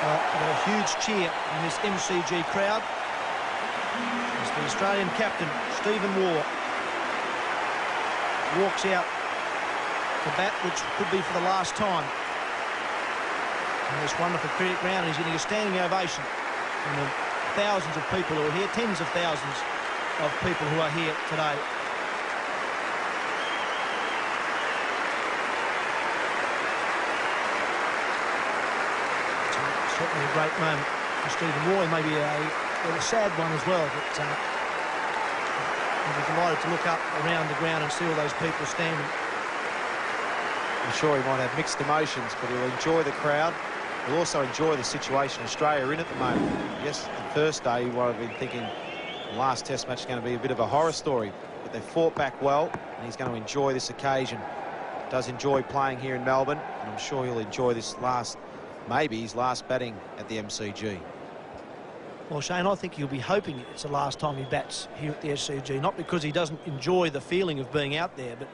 Got a huge cheer in this MCG crowd as the Australian captain, Stephen Waugh, walks out to bat, which could be for the last time in this wonderful cricket ground. He's getting a standing ovation from the thousands of people who are here, tens of thousands of people who are here today. Certainly a great moment for Stephen Waugh, maybe a sad one as well, but he'll be delighted to look up around the ground and see all those people standing. I'm sure he might have mixed emotions, but he'll enjoy the crowd. He'll also enjoy the situation Australia are in at the moment. Yes, the first day he might have been thinking the last Test match is going to be a bit of a horror story, but they fought back well, and he's going to enjoy this occasion. Does enjoy playing here in Melbourne, and I'm sure he'll enjoy this maybe his last batting at the MCG. Well, Shane, I think he'll be hoping it's the last time he bats here at the SCG, not because he doesn't enjoy the feeling of being out there, but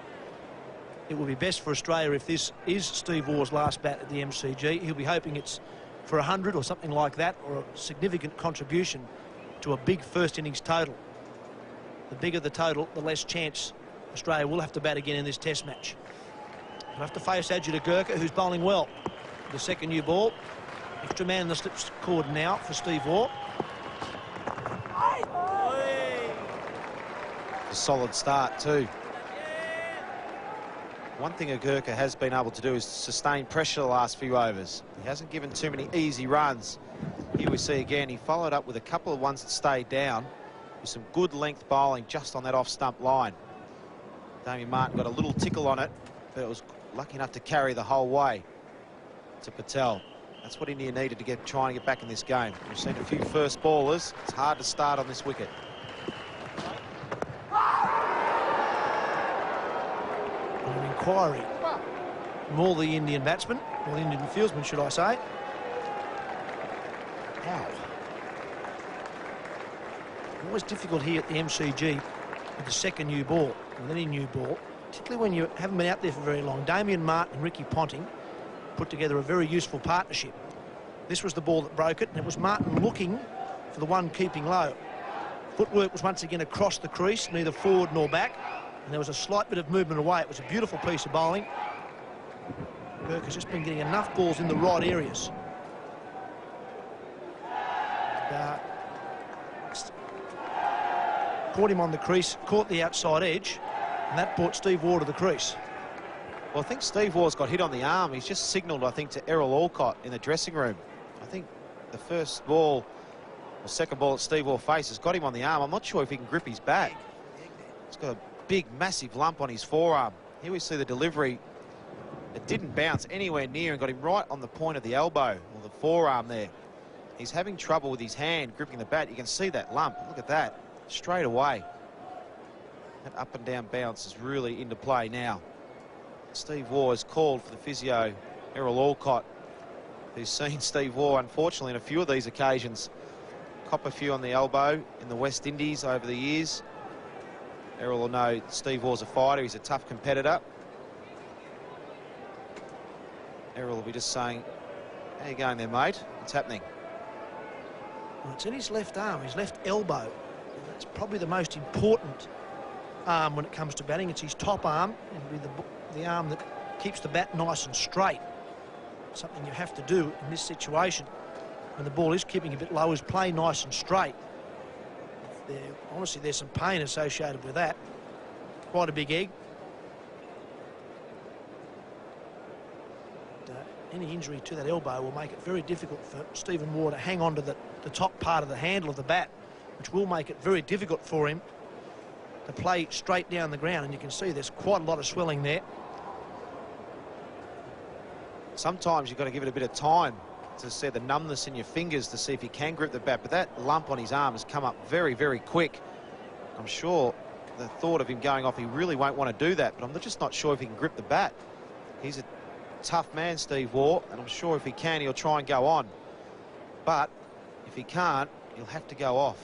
it will be best for Australia if this is Steve Waugh's last bat at the MCG. He'll be hoping it's for 100 or something like that, or a significant contribution to a big first innings total. The bigger the total, the less chance Australia will have to bat again in this Test match. We'll have to face Ajit Agarkar, who's bowling well. The second new ball. Extra man in the slips cord now for Steve Waugh. A solid start too. One thing Agarkar has been able to do is sustain pressure the last few overs. He hasn't given too many easy runs. Here we see again, he followed up with a couple of ones that stayed down with some good length bowling just on that off-stump line. Damien Martin got a little tickle on it, but it was lucky enough to carry the whole way to Patel. That's what India needed to try and get back in this game. We've seen a few first ballers. It's hard to start on this wicket. An inquiry from all the Indian batsmen, or the Indian fieldsmen, should I say. Wow. Always difficult here at the MCG with the second new ball, with any new ball, particularly when you haven't been out there for very long. Damien Martin and Ricky Ponting put together a very useful partnership. This was the ball that broke it, and it was Martin looking for the one keeping low. Footwork was once again across the crease, neither forward nor back, and there was a slight bit of movement away. It was a beautiful piece of bowling. Burke has just been getting enough balls in the right areas. Caught him on the crease, caught the outside edge, and that brought Steve Waugh to the crease. Well, I think Steve Waugh's got hit on the arm. He's just signalled, I think, to Errol Alcott in the dressing room. I think the first ball, or second ball that Steve Waugh faces, got him on the arm. I'm not sure if he can grip his bat. He's got a big, massive lump on his forearm. Here we see the delivery. It didn't bounce anywhere near and got him right on the point of the elbow, or the forearm there. He's having trouble with his hand gripping the bat. You can see that lump. Look at that. Straight away. That up and down bounce is really into play now. Steve Waugh has called for the physio, Errol Alcott, who's seen Steve Waugh, unfortunately, in a few of these occasions, cop a few on the elbow in the West Indies over the years. Errol will know Steve Waugh's a fighter. He's a tough competitor. Errol will be just saying, how you going there, mate? What's happening? Well, it's in his left arm, his left elbow. That's probably the most important arm when it comes to batting. It's his top arm, and with the arm that keeps the bat nice and straight. Something you have to do in this situation when the ball is keeping a bit low is play nice and straight. Honestly, there's some pain associated with that. Quite a big egg. Any injury to that elbow will make it very difficult for Stephen Waugh to hang on to the top part of the handle of the bat, which will make it very difficult for him to play straight down the ground. And you can see there's quite a lot of swelling there. Sometimes you've got to give it a bit of time to see the numbness in your fingers to see if he can grip the bat, but that lump on his arm has come up very, very quick. I'm sure the thought of him going off, he really won't want to do that, but I'm just not sure if he can grip the bat. He's a tough man, Steve Waugh, and I'm sure if he can, he'll try and go on. But if he can't, he'll have to go off.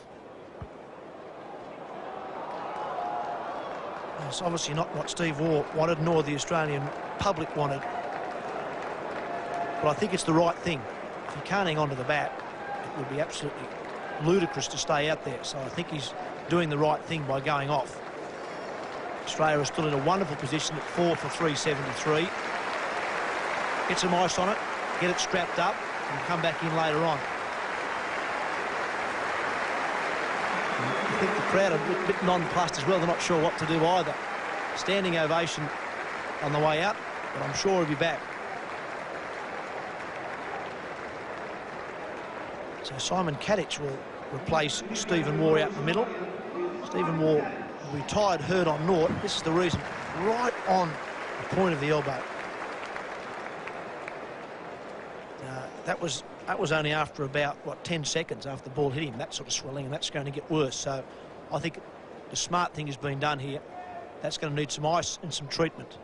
It's obviously not what Steve Waugh wanted, nor the Australian public wanted. But I think it's the right thing he can't hang on to the bat, it would be absolutely ludicrous to stay out there. So I think he's doing the right thing by going off. Australia is still in a wonderful position at 4 for 373. Get some ice on it, get it strapped up, and come back in later on. I think the crowd are a bit nonplussed as well. They're not sure what to do either. Standing ovation on the way out, but I'm sure he'll be back. So Simon Kadich will replace Stephen Waugh out in the middle. Stephen Waugh retired hurt on naught. This is the reason, right on the point of the elbow. That was only after about, what, 10 seconds after the ball hit him, that sort of swelling, and that's going to get worse. So I think the smart thing has been done here. That's going to need some ice and some treatment.